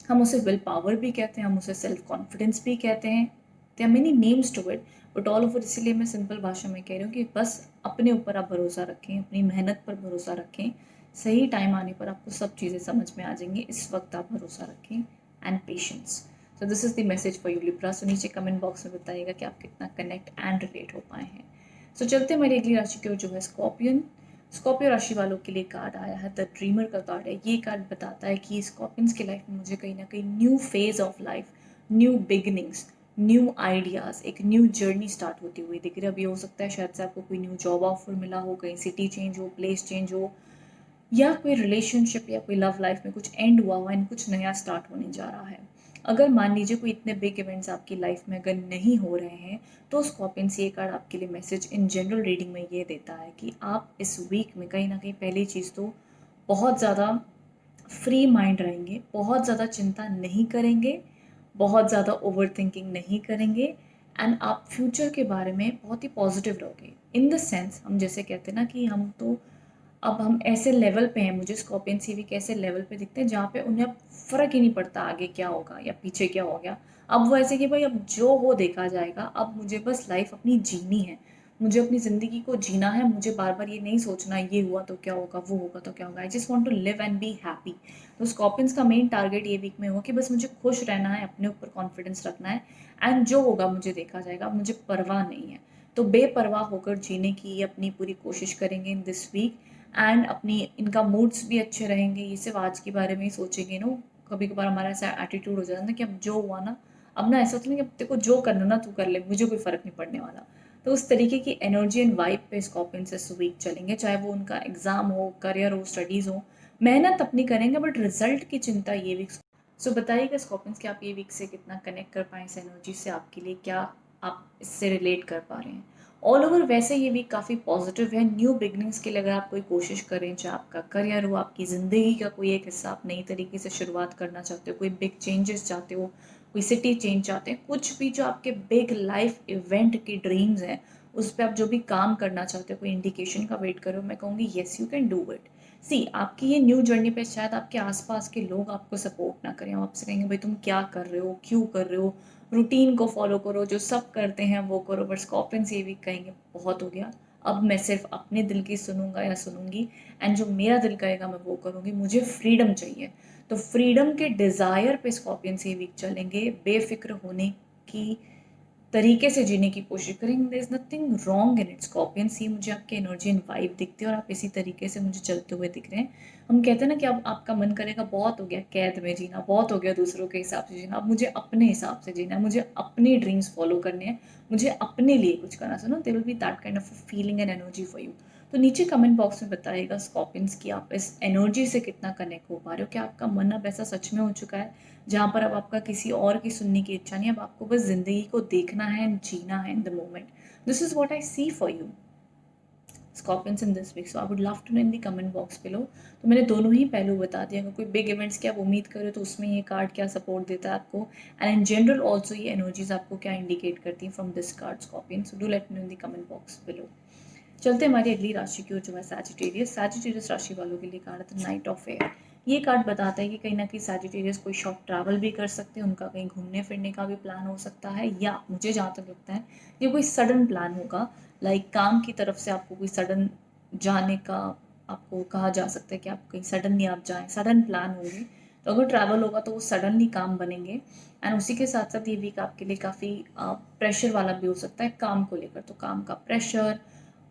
हम उसे विल पावर भी कहते हैं, हम उसे सेल्फ कॉन्फिडेंस भी कहते हैं, there are many names to it, but all over इसीलिए मैं सिंपल भाषा में कह रही हूँ कि बस अपने ऊपर आप भरोसा रखें, अपनी मेहनत पर भरोसा रखें, सही टाइम आने पर आपको सब चीज़ें समझ में आ जाएंगी, इस वक्त आप भरोसा रखें and patience. So this is the message for you Libra. So नीचे कमेंट बॉक्स में बताइएगा कि आप कितना कनेक्ट एंड रिलेट हो पाए हैं। सो चलते हमारी अगली राशि की ओर, जो है स्कॉर्पियन। स्कॉर्पियो राशि वालों के लिए कार्ड आया है, द ड्रीमर का कार्ड है। ये कार्ड बताता है कि स्कॉर्पियंस की लाइफ में मुझे कहीं ना कहीं new phase of life, new beginnings, new ideas, एक न्यू जर्नी स्टार्ट होती हुई दिख रही है। अभी हो सकता है शायद से आपको कोई न्यू जॉब ऑफर मिला हो, कहीं सिटी चेंज हो, प्लेस चेंज हो, या कोई रिलेशनशिप या कोई लव लाइफ में कुछ एंड हुआ एंड कुछ नया स्टार्ट होने जा रहा है। अगर मान लीजिए कोई इतने बिग इवेंट्स आपकी लाइफ में अगर नहीं हो रहे हैं, तो स्कॉर्पियंस ये कार्ड आपके लिए मैसेज इन जनरल रीडिंग में ये देता है कि आप इस वीक में कहीं ना कहीं, पहली चीज़ तो बहुत ज़्यादा फ्री माइंड रहेंगे, बहुत ज़्यादा चिंता नहीं करेंगे, बहुत ज़्यादा ओवर थिंकिंग नहीं करेंगे, एंड आप फ्यूचर के बारे में बहुत ही पॉजिटिव रहोगे। इन द सेंस, हम जैसे कहते हैं ना कि अब हम ऐसे लेवल पे हैं, मुझे स्कॉर्पियन सीवी के ऐसे लेवल पे दिखते हैं जहाँ पे उन्हें अब फ़र्क ही नहीं पड़ता आगे क्या होगा या पीछे क्या हो गया। अब वो ऐसे कि भाई अब जो हो देखा जाएगा, अब मुझे बस लाइफ अपनी जीनी है, मुझे अपनी ज़िंदगी को जीना है, मुझे बार बार ये नहीं सोचना ये हुआ तो क्या होगा, वो होगा तो क्या होगा। I just want to live and be happy. तो स्कॉर्पियंस का मेन टारगेट ये वीक में हुआ कि बस मुझे खुश रहना है, अपने ऊपर कॉन्फिडेंस रखना है, एंड जो होगा मुझे देखा जाएगा, मुझे परवाह नहीं है। तो बेपरवाह होकर जीने की अपनी पूरी कोशिश करेंगे इन दिस वीक, एंड अपनी इनका मूड्स भी अच्छे रहेंगे। ये सिर्फ आज के बारे में ही सोचेंगे कभी कभार हमारा ऐसा एटीट्यूड हो जाता है ना कि अब जो हुआ ना, अब ना ऐसा होता नहीं कि अब तेरे को जो करना ना तू कर ले, मुझे कोई फ़र्क नहीं पड़ने वाला। तो उस तरीके की एनर्जी एंड वाइब पे स्कॉर्पियंस इस वीक चलेंगे, चाहे वो उनका एग्जाम हो, करियर हो, स्टडीज़ हो, मेहनत अपनी करेंगे, बट रिजल्ट की चिंता ये वीक। सो बताइएगा स्कॉर्पियंस कि आप ये वीक से कितना कनेक्ट कर पाए इस एनर्जी से, आपके लिए क्या, आप इससे रिलेट कर पा रहे हैं। ऑल ओवर वैसे ये वीक काफ़ी पॉजिटिव है न्यू बिगनिंग्स के लिए। अगर आप कोई कोशिश करें, चाहे आपका करियर हो, आपकी ज़िंदगी का कोई एक हिस्सा आप नई तरीके से शुरुआत करना चाहते हो, कोई बिग चेंजेस चाहते हो, कोई सिटी चेंज चाहते हैं, कुछ भी जो आपके बिग लाइफ इवेंट की ड्रीम्स हैं, उस पर आप जो भी काम करना चाहते हो, कोई इंडिकेशन का वेट करो, मैं कहूँगी yes you can do it. See, आपकी ये न्यू जर्नी पे शायद आपके आसपास के लोग आपको सपोर्ट ना करें, आपसे कहेंगे भाई तुम क्या कर रहे हो, क्यों कर रहे हो, रूटीन को फॉलो करो, जो सब करते हैं वो करो। बट स्कॉर्पियंस ये भी कहेंगे बहुत हो गया, अब मैं सिर्फ अपने दिल की सुनूंगा या सुनूंगी, एंड जो मेरा दिल कहेगा मैं वो करूँगी, मुझे फ्रीडम चाहिए। तो फ्रीडम के डिज़ायर पे स्कॉर्पियंस ये वीक चलेंगे, बेफिक्र होने की तरीके से जीने की कोशिश करेंगे। There is nothing wrong in it Scorpions, ये मुझे आपके एनर्जी एंड वाइब दिखती है और आप इसी तरीके से मुझे चलते हुए दिख रहे हैं। हम कहते हैं ना कि अब आपका मन करेगा बहुत हो गया कैद में जीना, बहुत हो गया दूसरों के हिसाब से जीना, अब मुझे अपने हिसाब से जीना है, मुझे अपने ड्रीम्स फॉलो करने हैं, मुझे अपने लिए कुछ करना। So no there will be that kind of feeling and energy for you. तो नीचे कमेंट बॉक्स में बताइएगा स्कॉर्पियंस कि आप इस एनर्जी से कितना कनेक्ट हो पा रहे हो, क्या आपका मन अब ऐसा सच में हो चुका है जहाँ पर अब आपका किसी और की सुनने की इच्छा नहीं, अब आपको बस ज़िंदगी को देखना है एंड जीना है in the moment. This is what I see for you Scorpions in this week. So I would love to know in the comment box below. तो मैंने दोनों ही पहलू बता दिया, अगर कोई बिग इवेंट्स की आप उम्मीद करें तो उसमें ये कार्ड क्या सपोर्ट देता है आपको, एंड इन जनरल ऑल्सो ये एनर्जीज आपको क्या इंडिकेट करती हैं from this card scorpion. So do let me know in the comment box below. चलते हमारी अगली राशि की ओर जो है सैजिटेरियस। सैजिटेरियस राशि वालों के लिए कार्ड है द नाइट ऑफ एयर। ये कार्ड बताता है कि कहीं ना कहीं सैजिटेरियस कोई शॉर्ट ट्रैवल भी कर सकते हैं, उनका कहीं घूमने फिरने का भी प्लान हो सकता है, या मुझे जहाँ तक लगता है ये कोई सडन प्लान होगा, लाइक काम की तरफ से आपको कोई सडन जाने का आपको कहा जा सकता है कि आप कहीं सडनली आप जाएं, सडन प्लान होंगे। तो अगर ट्रैवल होगा तो वो सडनली काम बनेंगे। एंड उसी के साथ साथ ये वीक आपके लिए काफ़ी प्रेशर वाला भी हो सकता है काम को लेकर, तो काम का प्रेशर,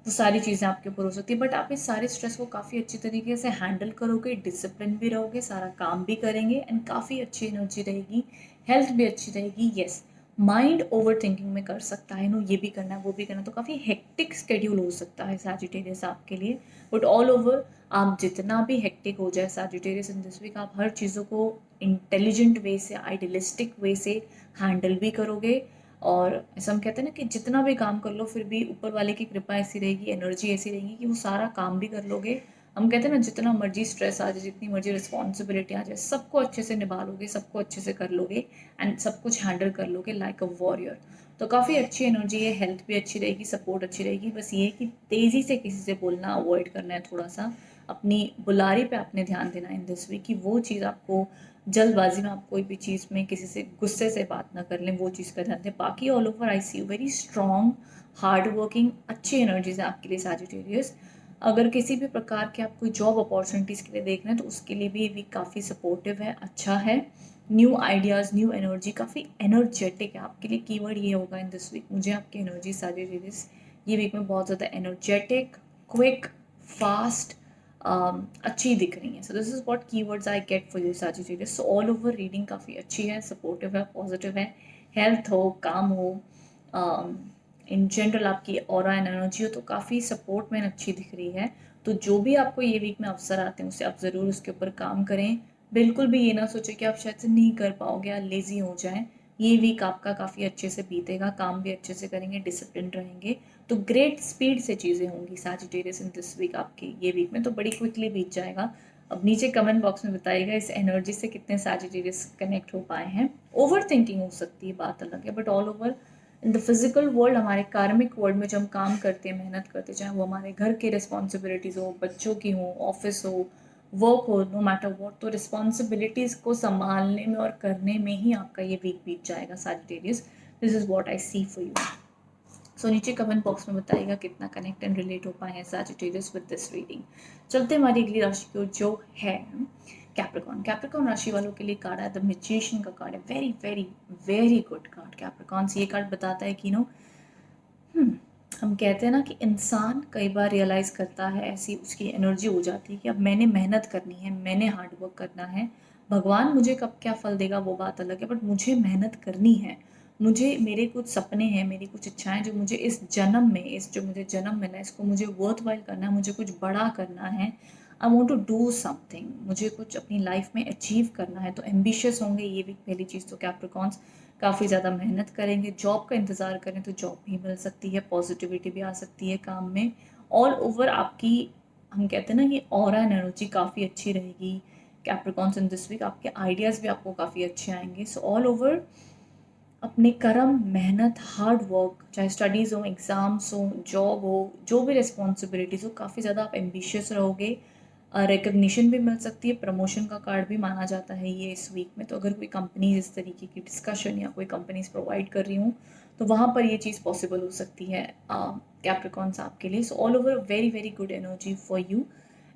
वो सारी चीज़ें आपके ऊपर हो सकती है, बट आप इस सारे स्ट्रेस को काफ़ी अच्छी तरीके से हैंडल करोगे, डिसिप्लिन भी रहोगे, सारा काम भी करेंगे एंड काफ़ी अच्छी एनर्जी रहेगी, हेल्थ भी अच्छी रहेगी। येस, माइंड ओवर थिंकिंग में कर सकता है, नो ये भी करना है वो भी करना है, तो काफ़ी हेक्टिक स्केड्यूल हो सकता है सैजिटेरियस आपके लिए। बट ऑल ओवर आप जितना भी हेक्टिक हो जाए सैजिटेरियस इन दिस वीक, आप हर चीज़ों को इंटेलिजेंट वे से, आइडियलिस्टिक वे से हैंडल भी करोगे। और ऐसा हम कहते हैं ना कि जितना भी काम कर लो फिर भी ऊपर वाले की कृपा ऐसी रहेगी, एनर्जी ऐसी रहेगी कि वो सारा काम भी कर लोगे। हम कहते हैं ना जितना मर्जी स्ट्रेस आ जाए, जितनी मर्जी रिस्पॉन्सिबिलिटी आ जाए, सबको अच्छे से निभा लोगे, सबको अच्छे से कर लोगे एंड सब कुछ हैंडल कर लोगे लाइक अ वॉरियर। तो काफ़ी अच्छी एनर्जी है, हेल्थ भी अच्छी रहेगी, सपोर्ट अच्छी रहेगी। बस ये कि तेज़ी से किसी से बोलना अवॉइड करना है, थोड़ा सा अपनी बुलारी पे आपने ध्यान देना है इन दिस वीक, कि वो चीज़ आपको जल्दबाजी में आप कोई भी चीज़ में किसी से गुस्से से बात ना कर लें, वो चीज़ का ध्यान दें। बाकी all over I see you very strong, hard working, अच्छी एनर्जीज है आपके लिए सैजिटेरियस। अगर किसी भी प्रकार के आप कोई जॉब अपॉर्चुनिटीज़ के लिए देख रहे हैं तो उसके लिए भी ये वीक काफ़ी सपोर्टिव है, अच्छा है। न्यू आइडियाज़, न्यू एनर्जी, काफ़ी एनर्जेटिक है आपके लिए, कीवर्ड ये होगा इन दिस वीक। मुझे आपकी एनर्जी सैजिटेरियस ये वीक में बहुत ज़्यादा एनर्जेटिक, क्विक, फास्ट, अच्छी दिख रही हैं। So this is what keywords I get for you Sagittarius. So all over reading काफ़ी अच्छी है, सपोर्टिव है, पॉजिटिव है, हेल्थ हो, काम हो, इन जनरल आपकी ऑरा एंड एनर्जी हो तो काफ़ी सपोर्ट में अच्छी दिख रही है। तो जो भी आपको ये वीक में अवसर आते हैं उसे आप ज़रूर उसके ऊपर काम करें। बिल्कुल भी ये ना सोचें कि आप शायद से नहीं कर पाओगे या लेज़ी हो जाएं। ये वीक आपका काफ़ी अच्छे से बीतेगा, काम भी अच्छे से करेंगे, डिसिप्लिन रहेंगे, तो ग्रेट स्पीड से चीज़ें होंगी सैजिटेरियस इन दिस वीक आपकी ये वीक में, तो बड़ी क्विकली बीत जाएगा। अब नीचे कमेंट बॉक्स में बताइएगा इस एनर्जी से कितने सैजिटेरियस कनेक्ट हो पाए हैं। ओवर थिंकिंग हो सकती है, बात अलग है, but all over in the physical world, हमारे कार्मिक वर्ल्ड में जब हम काम करते हैं, मेहनत करते हैं, चाहे वो हमारे घर की रिस्पॉन्सिबिलिटीज़ हो, बच्चों की हो, ऑफिस हो, वर्क हो, नो मैटर वॉट, तो रिस्पॉन्सिबिलिटीज़ को संभालने में और करने में ही आपका ये वीक बीत जाएगा Sagittarius. This is what I see for you. So नीचे कमेंट बॉक्स में बताइएगा कितना कनेक्ट एंड रिलेट हो पाए हैं सैजिटेरियस विद दिस रीडिंग। चलते हमारी अगली राशि की ओर जो है कैप्रिकॉर्न। कैप्रिकॉर्न राशि वालों के लिए कार्ड है द मैजिशियन का कार्ड है, very very very good card Capricorn. ये कार्ड बताता है कि हम कहते हैं ना कि इंसान कई बार रियलाइज़ करता है, ऐसी उसकी एनर्जी हो जाती है कि अब मैंने मेहनत करनी है, मैंने हार्ड वर्क करना है, भगवान मुझे कब क्या फल देगा वो बात अलग है, बट मुझे मेहनत करनी है, मुझे मेरे कुछ सपने हैं, मेरी कुछ इच्छाएं जो मुझे इस जन्म में, इस जो मुझे जन्म मिला है इसको मुझे वर्थ वाइल करना है, मुझे कुछ बड़ा करना है, I want to do something, मुझे कुछ अपनी लाइफ में अचीव करना है, तो एम्बिशियस होंगे ये भी पहली चीज़। तो कैप्रिकॉन्स काफ़ी ज़्यादा मेहनत करेंगे, जॉब का इंतज़ार करें तो जॉब भी मिल सकती है, पॉजिटिविटी भी आ सकती है काम में। ऑल ओवर आपकी हम कहते हैं ना कि ऑरा एनर्जी काफ़ी अच्छी रहेगी कैप्रिकॉन्स इन दिस वीक, आपके आइडियाज़ भी आपको काफ़ी अच्छे आएंगे। सो ऑल ओवर अपने कर्म, मेहनत, हार्ड वर्क, चाहे स्टडीज़ हो, एग्ज़ाम्स हो, जॉब हो, जो भी रिस्पॉन्सिबिलिटीज़ हो, काफ़ी ज़्यादा आप एम्बिशियस रहोगे। रिकग्निशन भी मिल सकती है, प्रमोशन का कार्ड भी माना जाता है ये इस वीक में। तो अगर कोई कंपनी इस तरीके की डिस्कशन या कोई कंपनीज प्रोवाइड कर रही हूँ तो वहाँ पर ये चीज़ पॉसिबल हो सकती है कैप्रिकॉन्स आपके लिए। सो all over very very good energy for you.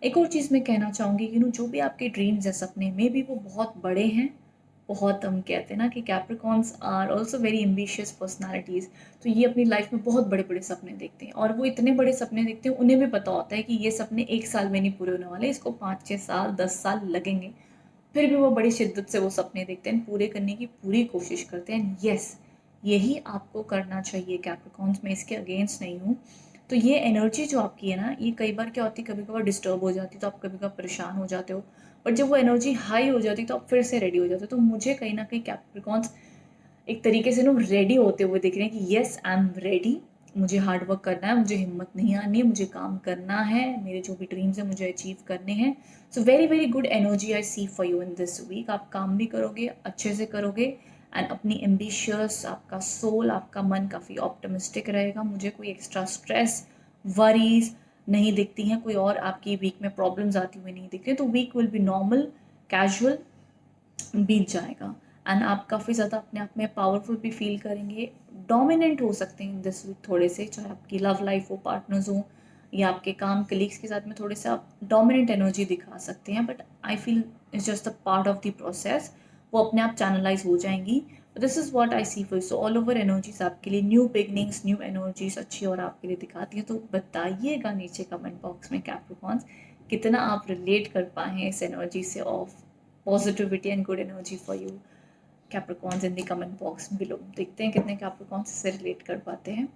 एक और चीज़ मैं कहना चाहूँगी कि जो भी आपके ड्रीम्स हैं, सपने में भी वो बहुत बड़े हैं, बहुत, हम कहते हैं ना कि Capricorns are also very ambitious personalities. तो ये अपनी लाइफ में बहुत बड़े बड़े सपने देखते हैं, और वो इतने बड़े सपने देखते हैं, उन्हें भी पता होता है कि ये सपने 1 साल में नहीं पूरे होने वाले, इसको 5-6 साल 10 साल लगेंगे। फिर भी वो बड़ी शिद्दत से वो सपने देखते हैं, पूरे करने की पूरी कोशिश करते हैं। यस, यही आपको करना चाहिए कैप्रिकॉन्स, मैं इसके अगेंस्ट नहीं हूँ। तो ये एनर्जी जो आपकी है ना, ये कई बार क्या होती है, कभी कभार डिस्टर्ब हो जाती है, तो आप कभी कभार परेशान हो जाते हो, बट जब वो एनर्जी हाई हो जाती है तो आप फिर से रेडी हो जाते हो। तो मुझे कहीं ना कहीं कैप्रिकॉन्स एक तरीके से ना रेडी होते हुए दिख रहे हैं कि येस, आई एम रेडी, मुझे हार्ड वर्क करना है, मुझे हिम्मत नहीं आनी है, मुझे काम करना है, मेरे जो भी ड्रीम्स हैं मुझे अचीव करने हैं। So very very good energy I see for you in this week. आप काम भी करोगे, अच्छे से करोगे, एंड अपनी एम्बिशियस, आपका सोल, आपका मन काफ़ी ऑप्टिमिस्टिक रहेगा। मुझे कोई एक्स्ट्रा स्ट्रेस, वरीज नहीं दिखती हैं, कोई और आपकी वीक में प्रॉब्लम्स आती हुई नहीं दिख रही। तो week will be normal, casual, बीत जाएगा, एंड आप काफ़ी ज़्यादा अपने आप में पावरफुल भी फील करेंगे, डोमिनेंट हो सकते हैं इन दिस वीक थोड़े से, चाहे आपकी लव लाइफ हो, पार्टनर्स हो, या आपके काम कलीग्स के साथ में थोड़े से आप डोमिनेंट एनर्जी दिखा सकते हैं, but I feel it's just a part of the process, वो अपने आप चैनलाइज हो जाएंगी। This is what I see for. So all over energies आपके लिए न्यू बिगनिंग्स, न्यू एनर्जीज अच्छी और आपके लिए दिखाती हैं। तो बताइएगा नीचे कमेंट बॉक्स में कैप्रिकॉन्स, कितना आप रिलेट कर पाए हैं इस एनर्जी से of positivity and good energy for you, Capricorns in the comment box below. देखते हैं कितने कैप्रिकॉन्स से रिलेट कर पाते हैं।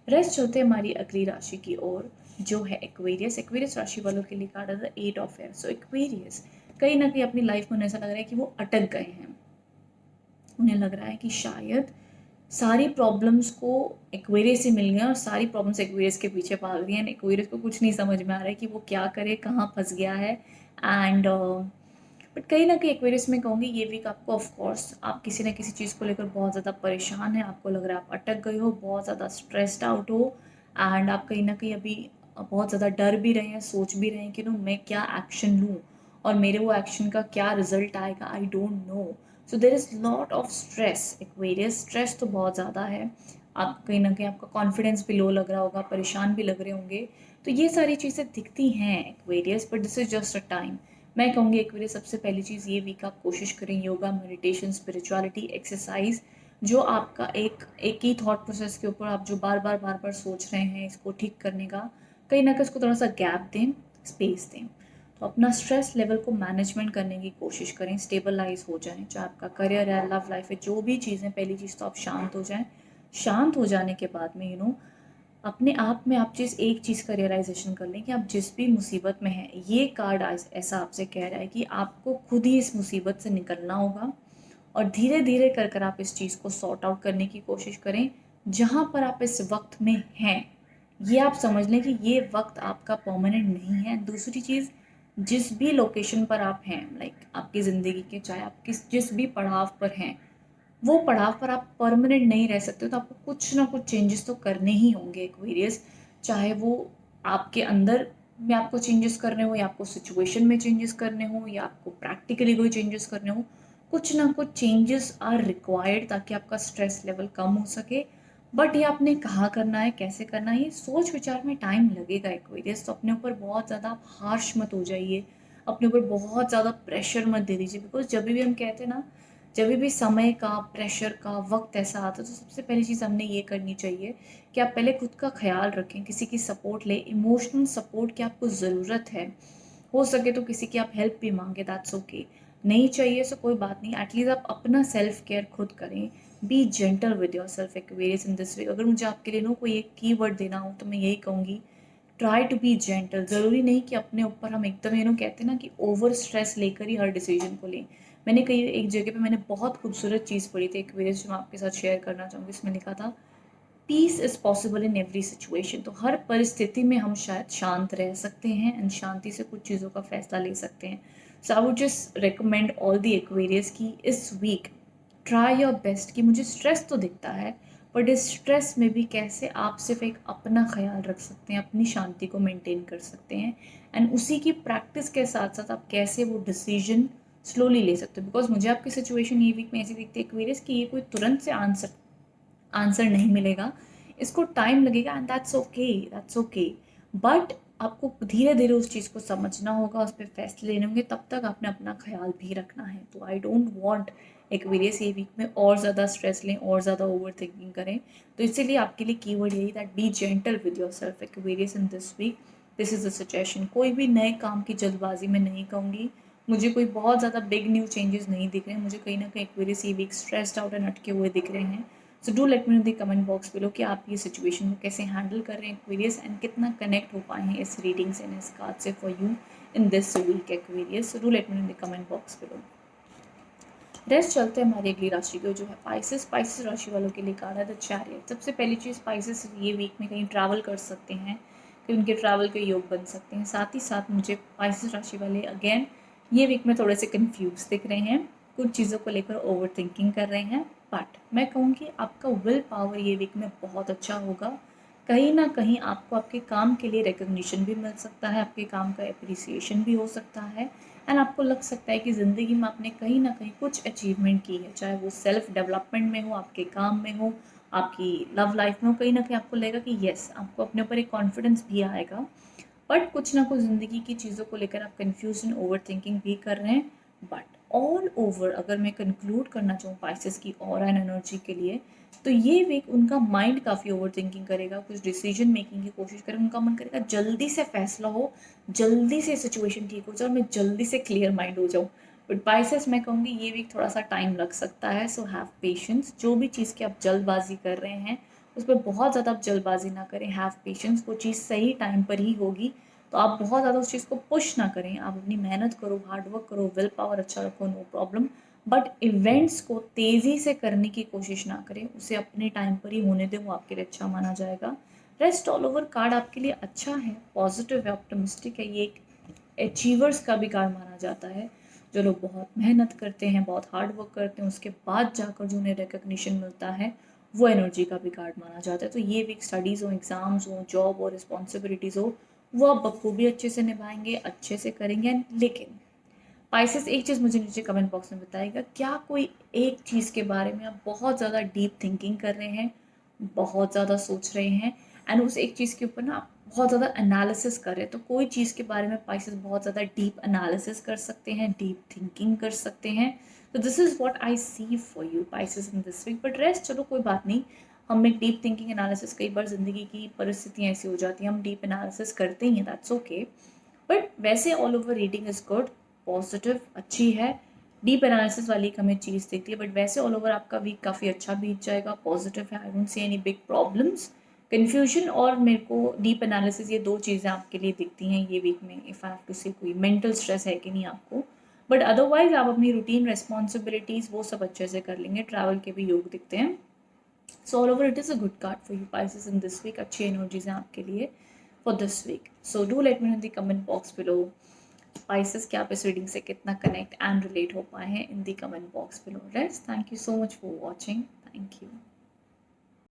रेस्ट चलते हैं हमारी अगली राशि की ओर, जो है एक्वेरियस। एक्वेरियस राशि वालों के लिए कार्ड है the 8 of air. So Aquarius कहीं ना कहीं अपनी लाइफ में उन्हें ऐसा लग रहा है कि वो अटक गए हैं, उन्हें लग रहा है कि शायद सारी प्रॉब्लम्स को एक्वेरियस से मिल गए और सारी प्रॉब्लम्स एक्वेरियस के पीछे भाग रही हैं। एक्वेरियस को कुछ नहीं समझ में आ रहा है कि वो क्या करे, कहाँ फंस गया है। एंड बट कहीं ना कहीं एक्वेरियस में कहूँगी ये वीक आपको, ऑफ कोर्स आप किसी ना किसी चीज़ को लेकर बहुत ज़्यादा परेशान है, आपको लग रहा है आप अटक गए हो, बहुत ज़्यादा स्ट्रेस्ड आउट हो, एंड आप कहीं ना कहीं अभी बहुत ज़्यादा डर भी रहे हैं, सोच भी रहे हैं कि नो मैं क्या एक्शन लूँ और मेरे वो एक्शन का क्या रिजल्ट आएगा, I don't know. So there is lot of stress. Aquarius stress तो बहुत ज़्यादा है, आप कहीं ना कहीं आपका कॉन्फिडेंस भी लो लग रहा होगा, परेशान भी लग रहे होंगे। तो ये सारी चीज़ें दिखती हैं Aquarius, but this is just a time. मैं कहूँगी एक्वेरियस सबसे पहली चीज़ ये वीक आप कोशिश करें योगा, मेडिटेशन, स्पिरिचुअलिटी, एक्सरसाइज, जो आपका एक ही थॉट प्रोसेस के ऊपर आप जो बार बार सोच रहे हैं इसको ठीक करने का, कहीं ना कहीं उसको थोड़ा सा गैप दें, स्पेस दें। तो अपना स्ट्रेस लेवल को मैनेजमेंट करने की कोशिश करें, स्टेबलाइज हो जाएं, चाहे आपका करियर है, लव लाइफ है, जो भी चीज़ें, पहली चीज़ तो आप शांत हो जाएं। शांत हो जाने के बाद में अपने आप में आप एक चीज़ का रियलाइजेशन कर लें कि आप जिस भी मुसीबत में हैं, ये कार्ड ऐसा आपसे कह रहा है कि आपको खुद ही इस मुसीबत से निकलना होगा, और धीरे धीरे कर कर आप इस चीज़ को सॉर्ट आउट करने की कोशिश करें। जहाँ पर आप इस वक्त में हैं, ये आप समझ लें कि ये वक्त आपका परमानेंट नहीं है। दूसरी चीज़, जिस भी लोकेशन पर आप हैं, लाइक आपकी ज़िंदगी के, चाहे आप जिस भी पड़ाव पर हैं, वो पड़ाव पर आप परमानेंट नहीं रह सकते, तो आपको कुछ ना कुछ चेंजेस तो करने ही होंगे एक्वेरियस। चाहे वो आपके अंदर में आपको चेंजेस करने हो, या आपको सिचुएशन में चेंजेस करने हो, या आपको प्रैक्टिकली कोई चेंजेस करने हो, कुछ ना कुछ चेंजेस आर रिक्वायर्ड ताकि आपका स्ट्रेस लेवल कम हो सके। बट ये आपने कहाँ करना है, कैसे करना है, ये सोच विचार में टाइम लगेगा एक्वेरियस। तो अपने ऊपर बहुत ज़्यादा आप हार्श मत हो जाइए, अपने ऊपर बहुत ज़्यादा प्रेशर मत दे दीजिए, बिकॉज जब भी हम कहते हैं ना, जब भी समय का, प्रेशर का वक्त ऐसा आता है, तो सबसे पहली चीज़ हमने ये करनी चाहिए कि आप पहले खुद का ख्याल रखें, किसी की सपोर्ट लें, इमोशनल सपोर्ट की आपको ज़रूरत है। हो सके तो किसी की आप हेल्प भी मांगे, दैट्स ओके। नहीं चाहिए सो कोई बात नहीं, एटलीस्ट आप अपना सेल्फ केयर खुद करें। Be gentle with yourself Aquarius in this week. अगर मुझे आपके लिए कोई एक कीवर्ड देना हो तो मैं यही कहूँगी, ट्राई टू बी जेंटल। ज़रूरी नहीं कि अपने ऊपर हम एकदम कहते हैं ना कि ओवर स्ट्रेस लेकर ही हर डिसीजन को लें। मैंने कहीं एक जगह पे मैंने बहुत खूबसूरत चीज़ पढ़ी थी, एक्वेरियस, जो मैं आपके साथ शेयर करना चाहूँगी। इसमें लिखा था, peace is possible in every situation. तो हर परिस्थिति में हम शायद शांत रह सकते हैं, एंड शांति से कुछ चीज़ों का फैसला ले सकते हैं। So I would just recommend all the Aquarius की इस वीक ट्राई योर बेस्ट, कि मुझे स्ट्रेस तो दिखता है, बट इस स्ट्रेस में भी कैसे आप सिर्फ एक अपना ख्याल रख सकते हैं, अपनी शांति को मेंटेन कर सकते हैं, एंड उसी की प्रैक्टिस के साथ साथ आप कैसे वो डिसीजन स्लोली ले सकते हो। बिकॉज मुझे आपकी सिचुएशन ये वीक में ऐसी दिखती है एक्वेरियस कि ये कोई तुरंत से आंसर नहीं मिलेगा, इसको टाइम लगेगा, and that's okay, that's okay. But आपको धीरे धीरे उस चीज़ को समझना होगा, उस पर फैसले लेने होंगे, तब तक आपने अपना ख्याल भी रखना है। तो आई डोंट वॉन्ट एक्वेरियस ये वीक में और ज़्यादा स्ट्रेस लें और ज़्यादा ओवर थिंकिंग करें। तो इसीलिए आपके लिए कीवर्ड यही that be gentle with yourself Aquarius in this week. This is a suggestion. कोई भी नए काम की जल्दबाजी में नहीं कहूँगी। मुझे कोई बहुत ज़्यादा बिग न्यू चेंजेस नहीं दिख रहे हैं। मुझे कहीं ना कहीं एक्वेरियस ये वीक स्ट्रेस्ड आउट एंड अटके हुए दिख रहे हैं। सो do let me know the comment box below कि आप ये सिचुएशन को कैसे हैंडल कर रहे हैं एक्वेरियस, एंड कितना कनेक्ट हो पाए हैं इस रीडिंग से एंड इस कार्ड से for you in this week Aquarius. So do let me know the comment box below. Rest चलते हैं हमारी अगली राशि को जो है स्पाइसेस। स्पाइसेस राशि वालों के लिए कार्ड है द चैरियट। सबसे पहली चीज़, स्पाइसेस ये वीक में कहीं ट्रैवल कर सकते हैं कि उनके ट्रैवल के योग बन सकते हैं। साथ ही साथ मुझे स्पाइसेस राशि वाले अगेन ये वीक में थोड़े से कंफ्यूज दिख रहे हैं, कुछ चीज़ों को लेकर ओवर थिंकिंग कर रहे हैं। बट मैं कहूँगी आपका विल पावर ये वीक में बहुत अच्छा होगा। कहीं ना कहीं आपको आपके काम के लिए रिकग्निशन भी मिल सकता है, आपके काम का एप्रिसिएशन भी हो सकता है, एंड आपको लग सकता है कि ज़िंदगी में आपने कहीं ना कहीं कुछ अचीवमेंट की है, चाहे वो सेल्फ डेवलपमेंट में हो, आपके काम में हो, आपकी लव लाइफ में हो। कहीं ना कहीं आपको लगेगा कि येस, आपको अपने ऊपर एक कॉन्फिडेंस भी आएगा। बट कुछ ना कुछ ज़िंदगी की चीज़ों को लेकर आप कन्फ्यूजन ओवर थिंकिंग भी कर रहे हैं। बट ऑल ओवर अगर मैं कंक्लूड करना चाहूँ पाइसेस की ऑरा एंड एनर्जी के लिए, तो ये वीक उनका माइंड काफ़ी ओवर थिंकिंग करेगा, कुछ डिसीजन मेकिंग की कोशिश करेगा। उनका मन करेगा जल्दी से फैसला हो, जल्दी से सिचुएशन ठीक हो जाए और मैं जल्दी से क्लियर माइंड हो जाऊँ। बट पाइसेस मैं कहूँगी ये वीक थोड़ा सा टाइम लग सकता है। So have patience. जो भी चीज़ की आप जल्दबाजी कर रहे हैं उस पर बहुत ज़्यादा आप जल्दबाजी ना करें। Have patience. वो चीज़ सही टाइम पर ही होगी, तो आप बहुत ज़्यादा उस चीज़ को पुश ना करें। आप अपनी मेहनत करो, हार्ड वर्क करो, विल पावर अच्छा रखो, नो प्रॉब्लम। बट इवेंट्स को तेज़ी से करने की कोशिश ना करें, उसे अपने टाइम पर ही होने दें, वो आपके लिए अच्छा माना जाएगा। रेस्ट ऑल ओवर कार्ड आपके लिए अच्छा है, पॉजिटिव है, ऑप्टिमिस्टिक है। ये एक अचीवर्स का भी कार्ड माना जाता है। जो लोग बहुत मेहनत करते हैं, बहुत हार्ड वर्क करते हैं, उसके बाद जाकर जो उन्हें रिकग्निशन मिलता है, वो एनर्जी का भी कार्ड माना जाता है। तो ये वीक स्टडीज़ हो, एग्ज़ाम्स हो, जॉब और रिस्पॉन्सिबिलिटीज़ हो, वो आप बखूबी अच्छे से निभाएंगे, अच्छे से करेंगे। लेकिन पाइसेस एक चीज़ मुझे नीचे कमेंट बॉक्स में बताइएगा, क्या कोई एक चीज़ के बारे में आप बहुत ज़्यादा डीप थिंकिंग कर रहे हैं, बहुत ज़्यादा सोच रहे हैं, एंड उस एक चीज़ के ऊपर ना आप बहुत ज़्यादा एनालिसिस कर रहे हैं। तो कोई चीज़ के बारे में पाइसेस बहुत ज़्यादा डीप एनालिसिस कर सकते हैं, डीप थिंकिंग कर सकते हैं। तो this is what I see for you Pisces in this week. But rest चलो कोई बात नहीं, हम एक डीप थिंकिंग एनालिसिस, कई बार ज़िंदगी की परिस्थितियाँ ऐसी हो जाती हैं, हम डीप एनालिसिस करते ही हैं, दैट्स ओके। बट वैसे all over reading is good, positive, अच्छी है। डीप एनालिसिस वाली हमें चीज़ दिखती है, बट वैसे ऑल ओवर आपका वीक काफ़ी अच्छा बीत जाएगा, पॉजिटिव है। I don't see any big problems. Confusion और मेरे को डीप एनालिसिस, ये दो चीज़ें आपके लिए दिखती हैं ये वीक में। इफ़ आई हैव टू से कोई मेंटल स्ट्रेस है कि नहीं आपको, बट अदरवाइज आप अपनी रूटीन रिस्पॉन्सिबिलिटीज़ वो सब अच्छे से कर लेंगे। ट्रैवल के भी योग दिखते हैं। So all over it is a good card for you Pisces in this week. अच्छी एनर्जीज हैं आपके लिए for this week. So do let me know in the comment box below Pisces क्या आप इस रीडिंग से कितना कनेक्ट एंड रिलेट हो पाए हैं in the comment box below. Rest, thank you so much for watching. Thank you.